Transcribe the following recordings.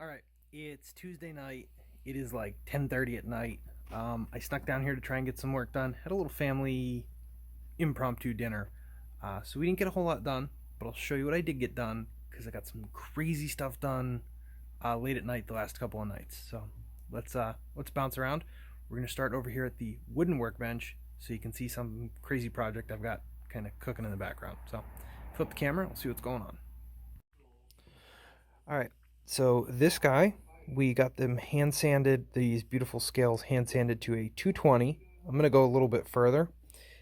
All right, it's Tuesday night. It is like 10:30 at night. I snuck down here to try and get some work done. Had a little family impromptu dinner, so we didn't get a whole lot done. But I'll show you what I did get done because I got some crazy stuff done late at night the last couple of nights. So let's bounce around. We're gonna start over here at the wooden workbench so you can see some crazy project I've got kind of cooking in the background. So flip the camera. We'll see what's going on. All right, so this guy, we got them hand sanded, these beautiful scales hand sanded to a 220. I'm going to go a little bit further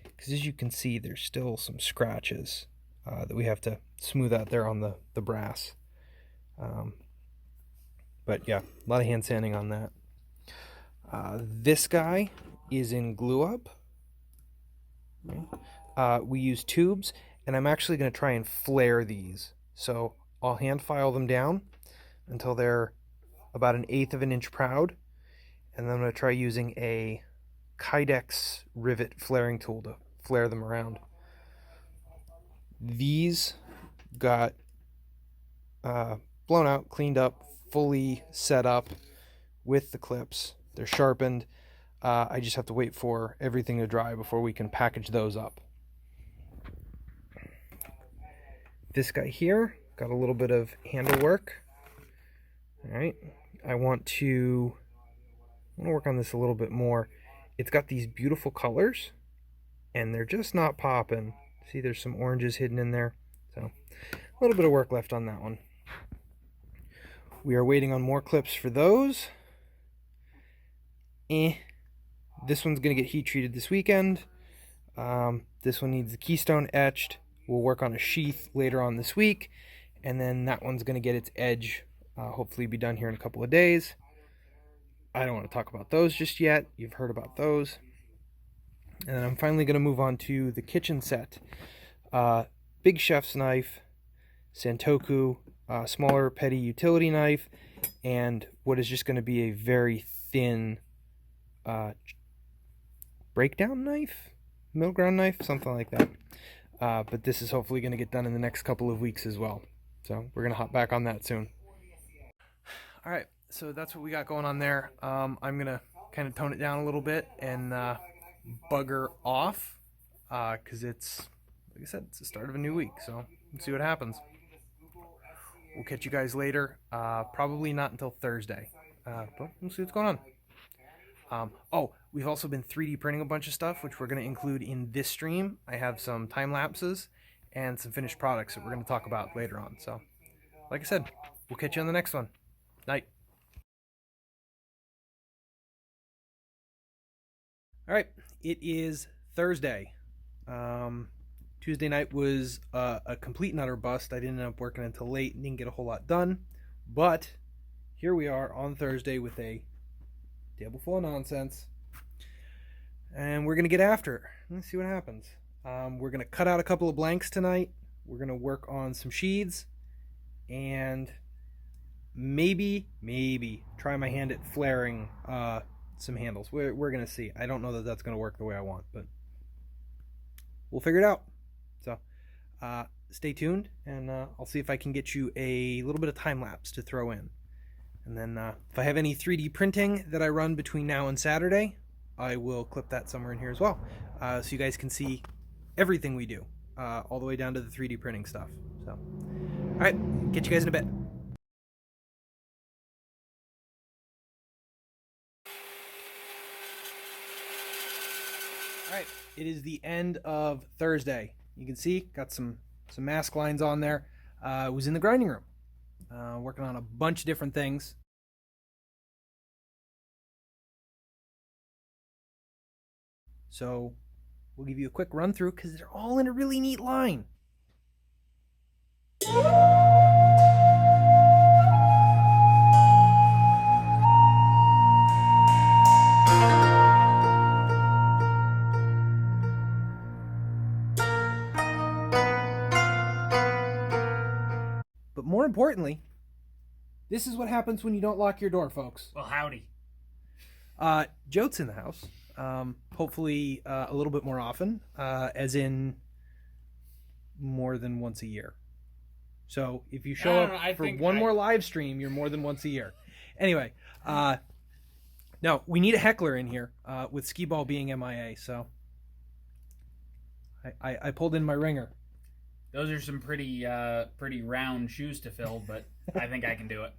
because as you can see, there's still some scratches that we have to smooth out there on the brass. Um, but yeah, a lot of hand sanding on that. This guy is in glue up. We use tubes, and I'm actually going to try and flare these. So I'll hand file them down until they're about 1/8 of an inch proud, and then I'm going to try using a Kydex rivet flaring tool to flare them around. These got blown out, cleaned up, fully set up with the clips. They're sharpened. I just have to wait for everything to dry before we can package those up. This guy here got a little bit of handle work. All right, I want to work on this a little bit more. It's got these beautiful colors, and they're just not popping. See, there's some oranges hidden in there. So a little bit of work left on that one. We are waiting on more clips for those. This one's going to get heat treated this weekend. This one needs the keystone etched. We'll work on a sheath later on this week. And then that one's going to get its edge hopefully be done here in a couple of days. I don't want to talk about those just yet. You've heard about those. And then I'm finally going to move on to the kitchen set. Big chef's knife, Santoku, smaller petty utility knife, and what is just going to be a very thin breakdown knife, middle ground knife, something like that. But this is hopefully going to get done in the next couple of weeks as well. So we're going to hop back on that soon. All right, so that's what we got going on there. I'm going to kind of tone it down a little bit and bugger off because it's, like I said, it's the start of a new week. So let's see what happens. We'll catch you guys later. Probably not until Thursday. But we'll see what's going on. We've also been 3D printing a bunch of stuff, which we're going to include in this stream. I have some time lapses and some finished products that we're going to talk about later on. So, like I said, we'll catch you on the next one. Night. All right, it is Thursday. Tuesday night was a complete and utter bust. I didn't end up working until late and didn't get a whole lot done. But here we are on Thursday with a table full of nonsense. And we're going to get after it. Let's see what happens. We're going to cut out a couple of blanks tonight. We're going to work on some sheaths. And maybe try my hand at flaring some handles. We're going to see. I don't know that that's going to work the way I want, but we'll figure it out. So stay tuned, and I'll see if I can get you a little bit of time lapse to throw in. And then if I have any 3D printing that I run between now and Saturday, I will clip that somewhere in here as well. So you guys can see everything we do, all the way down to the 3D printing stuff. So, all right, catch you guys in a bit. All right, it is the end of Thursday. You can see, got some mask lines on there. I was in the grinding room, working on a bunch of different things. So we'll give you a quick run through because they're all in a really neat line. But more importantly, this is what happens when you don't lock your door, folks. Well, howdy. Jote's in the house. Hopefully a little bit more often, as in more than once a year. So if you show up for one more live stream, you're more than once a year. Anyway, no, we need a heckler in here with Skiball being MIA. So I pulled in my ringer. Those are some pretty round shoes to fill, but I think I can do it.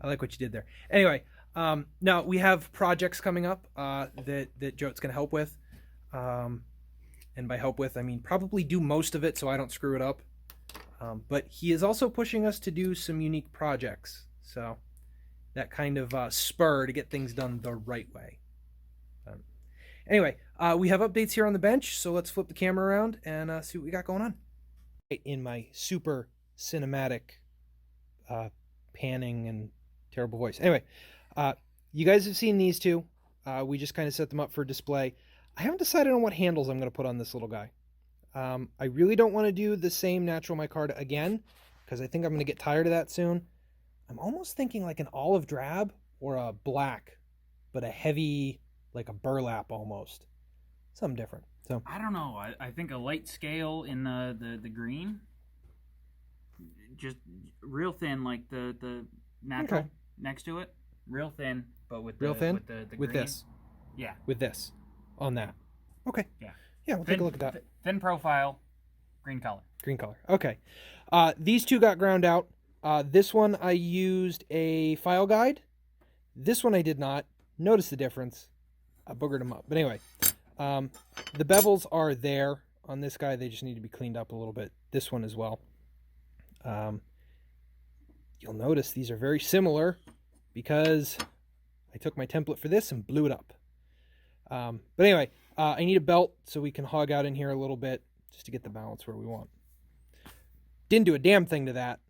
I like what you did there. Anyway, now we have projects coming up that Joe's going to help with. And by help with, I mean probably do most of it so I don't screw it up. But he is also pushing us to do some unique projects. So that kind of spur to get things done the right way. Anyway, we have updates here on the bench, so let's flip the camera around and see what we got going on. In my super cinematic panning and terrible voice. Anyway, you guys have seen these two. We just kind of set them up for display. I haven't decided on what handles I'm going to put on this little guy. I really don't want to do the same natural micarta again, because I think I'm going to get tired of that soon. I'm almost thinking like an olive drab or a black, but a heavy, like a burlap almost. Something different. So I don't know. I think a light scale in the green. Just real thin, like the natural next to it. Real thin, but with real thin? With the with green. This. Yeah. With this. On that. Okay. Yeah. Yeah, we'll take a look at that. Thin profile, green color. Green color. Okay. These two got ground out. This one I used a file guide. This one I did not. Notice the difference. I boogered them up. But anyway, the bevels are there on this guy. They just need to be cleaned up a little bit. This one as well. You'll notice these are very similar because I took my template for this and blew it up. But anyway, I need a belt so we can hog out in here a little bit just to get the balance where we want. Didn't do a damn thing to that.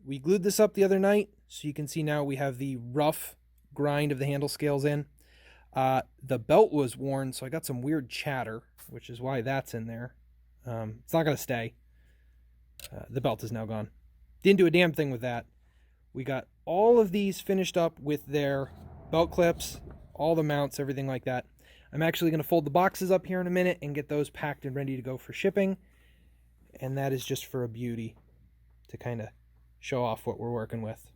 We glued this up the other night, so you can see now we have the rough grind of the handle scales in. The belt was worn, so I got some weird chatter, which is why that's in there. It's not going to stay. The belt is now gone. Didn't do a damn thing with that. We got all of these finished up with their belt clips, all the mounts, everything like that. I'm actually going to fold the boxes up here in a minute and get those packed and ready to go for shipping. And that is just for a beauty to kind of show off what we're working with.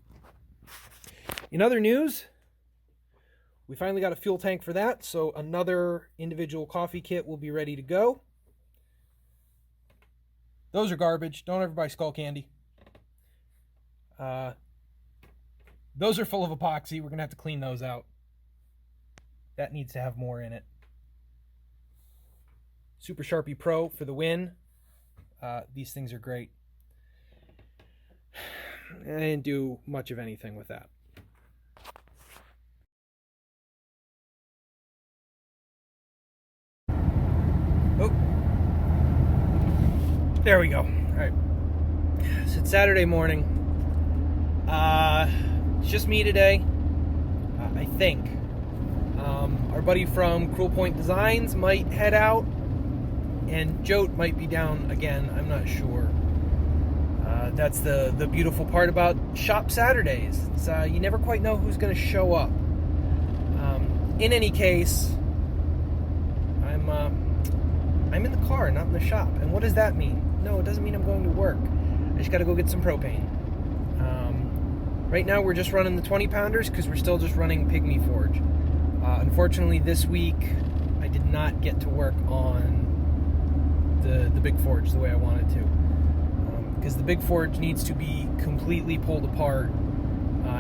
In other news, we finally got a fuel tank for that, so another individual coffee kit will be ready to go. Those are garbage. Don't ever buy Skull Candy. Those are full of epoxy. We're going to have to clean those out. That needs to have more in it. Super Sharpie Pro for the win. These things are great. I didn't do much of anything with that. Oh. There we go. All right. So it's Saturday morning. It's just me today. I think. Our buddy from Cruel Point Designs might head out, and Jote might be down again. I'm not sure. That's the beautiful part about Shop Saturdays. It's, you never quite know who's going to show up. In any case, I'm in the car, not in the shop. And what does that mean? No, it doesn't mean I'm going to work. I just got to go get some propane. Right now we're just running the 20-pounders because we're still just running Pygmy Forge. Unfortunately, this week I did not get to work on the big forge the way I wanted to. Because the big forge needs to be completely pulled apart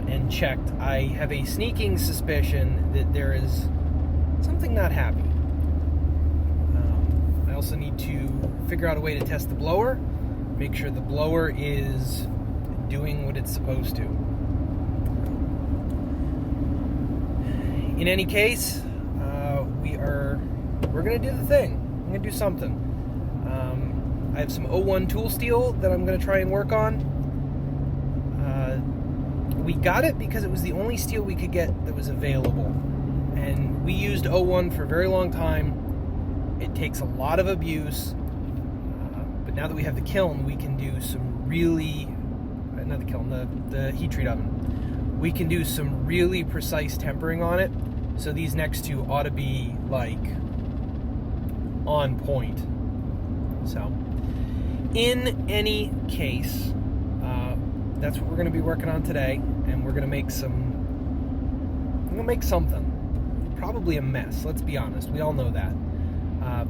and checked. I have a sneaking suspicion that there is something not happy. I also need to figure out a way to test the blower, make sure the blower is doing what it's supposed to. In any case, we're gonna do the thing. I'm gonna do something. I have some 01 tool steel that I'm gonna try and work on. We got it because it was the only steel we could get that was available, and we used 01 for a very long time. It takes a lot of abuse, but now that we have the kiln, we can do some really, not the kiln, the heat treat oven. We can do some really precise tempering on it. So these next two ought to be like on point. So in any case, that's what we're going to be working on today, and we're going to make something. Probably a mess, let's be honest. We all know that.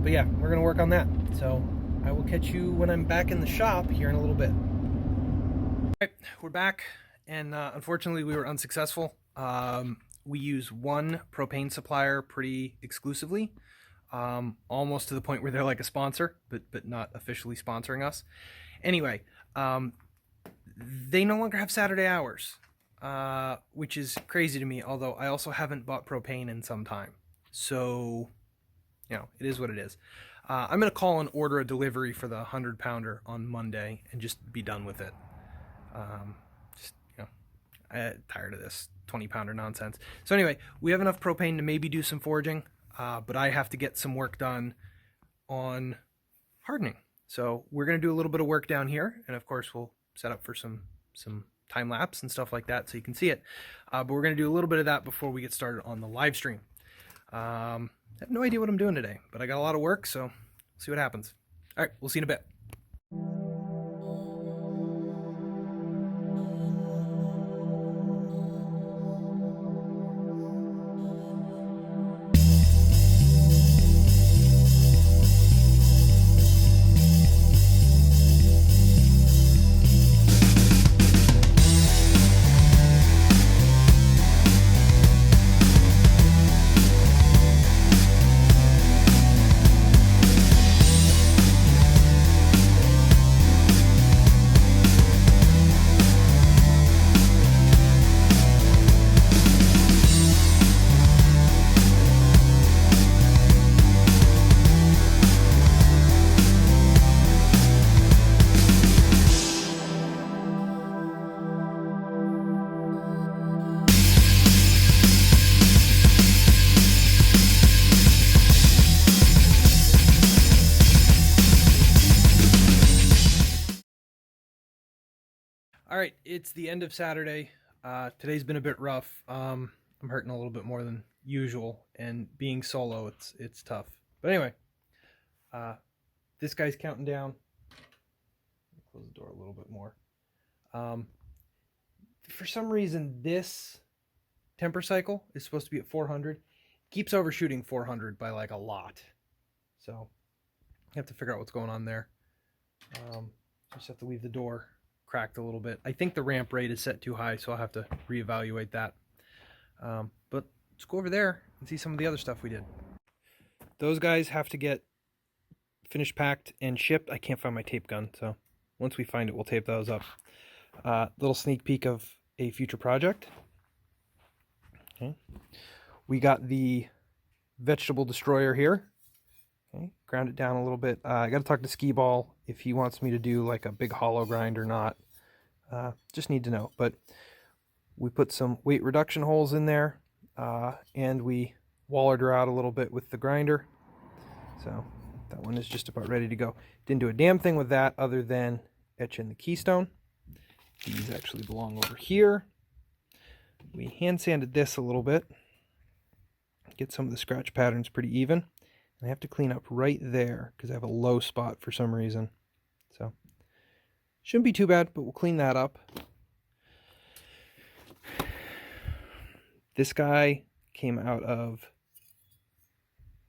But yeah, we're going to work on that. So I will catch you when I'm back in the shop here in a little bit. All right, we're back, and unfortunately we were unsuccessful. We use one propane supplier pretty exclusively, almost to the point where they're like a sponsor, but not officially sponsoring us. Anyway, they no longer have Saturday hours, which is crazy to me, although I also haven't bought propane in some time. So, you know, it is what it is. I'm going to call and order a delivery for the 100-pounder on Monday and just be done with it. Just, you know, I'm tired of this 20-pounder nonsense. So anyway, we have enough propane to maybe do some foraging, but I have to get some work done on hardening. So we're going to do a little bit of work down here, and of course we'll set up for some time lapse and stuff like that so you can see it. But we're going to do a little bit of that before we get started on the live stream. I have no idea what I'm doing today, but I got a lot of work, so see what happens. All right, we'll see you in a bit. All right, it's the end of Saturday. Today's been a bit rough. I'm hurting a little bit more than usual, and being solo, it's tough. But anyway, this guy's counting down. Close the door a little bit more. For some reason, this temper cycle is supposed to be at 400. Keeps overshooting 400 by like a lot. So I have to figure out what's going on there. Just have to leave the door cracked a little bit. I think the ramp rate is set too high, so I'll have to reevaluate that. But let's go over there and see some of the other stuff we did. Those guys have to get finished, packed, and shipped. I can't find my tape gun, so once we find it, we'll tape those up. Little sneak peek of a future project. Okay. We got the vegetable destroyer here. Okay, ground it down a little bit. I got to talk to Skiball if he wants me to do like a big hollow grind or not. Just need to know. But we put some weight reduction holes in there, and we wallered her out a little bit with the grinder. So that one is just about ready to go. Didn't do a damn thing with that other than etch in the keystone. These actually belong over here. We hand sanded this a little bit. Get some of the scratch patterns pretty even. I have to clean up right there because I have a low spot for some reason. So, shouldn't be too bad, but we'll clean that up. This guy came out of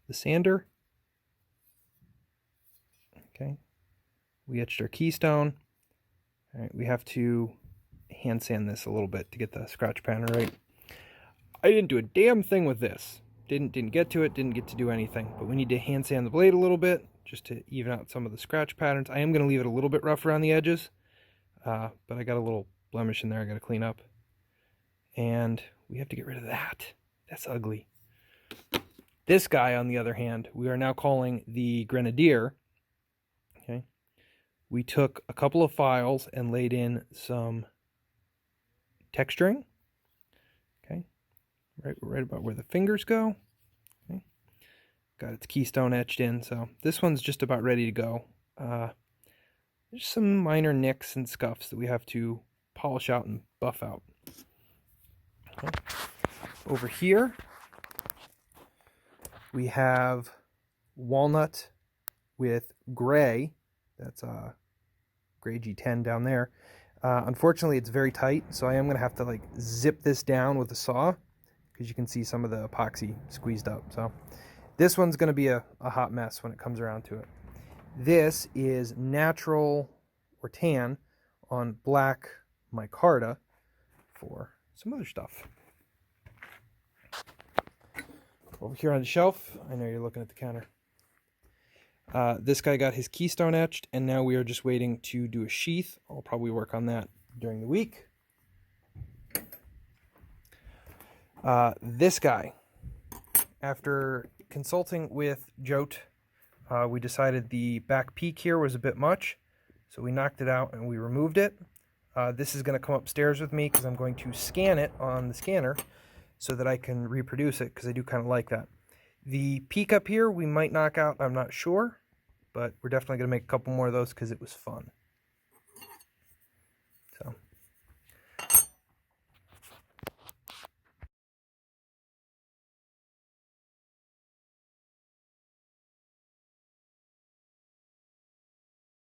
the sander. Okay. We etched our keystone. All right, we have to hand sand this a little bit to get the scratch pattern right. I didn't do a damn thing with this. Didn't get to it, didn't get to do anything, but we need to hand sand the blade a little bit just to even out some of the scratch patterns. I am going to leave it a little bit rough around the edges, but I got a little blemish in there I got to clean up. And we have to get rid of that. That's ugly. This guy, on the other hand, we are now calling the Grenadier. Okay. We took a couple of files and laid in some texturing. Okay. Right about where the fingers go. Okay. Got its keystone etched in, so this one's just about ready to go. There's some minor nicks and scuffs that we have to polish out and buff out. Okay. Over here, we have walnut with gray. That's gray G10 down there. Unfortunately, it's very tight, so I am going to have to like zip this down with a saw, because you can see some of the epoxy squeezed up. So this one's going to be a hot mess when it comes around to it. This is natural or tan on black micarta for some other stuff. Over here on the shelf, I know you're looking at the counter. This guy got his keystone etched, and now we are just waiting to do a sheath. I'll probably work on that during the week. This guy, after consulting with Jote, we decided the back peak here was a bit much, so we knocked it out and we removed it. This is going to come upstairs with me because I'm going to scan it on the scanner so that I can reproduce it, because I do kind of like that. The peak up here we might knock out, I'm not sure, but we're definitely going to make a couple more of those because it was fun.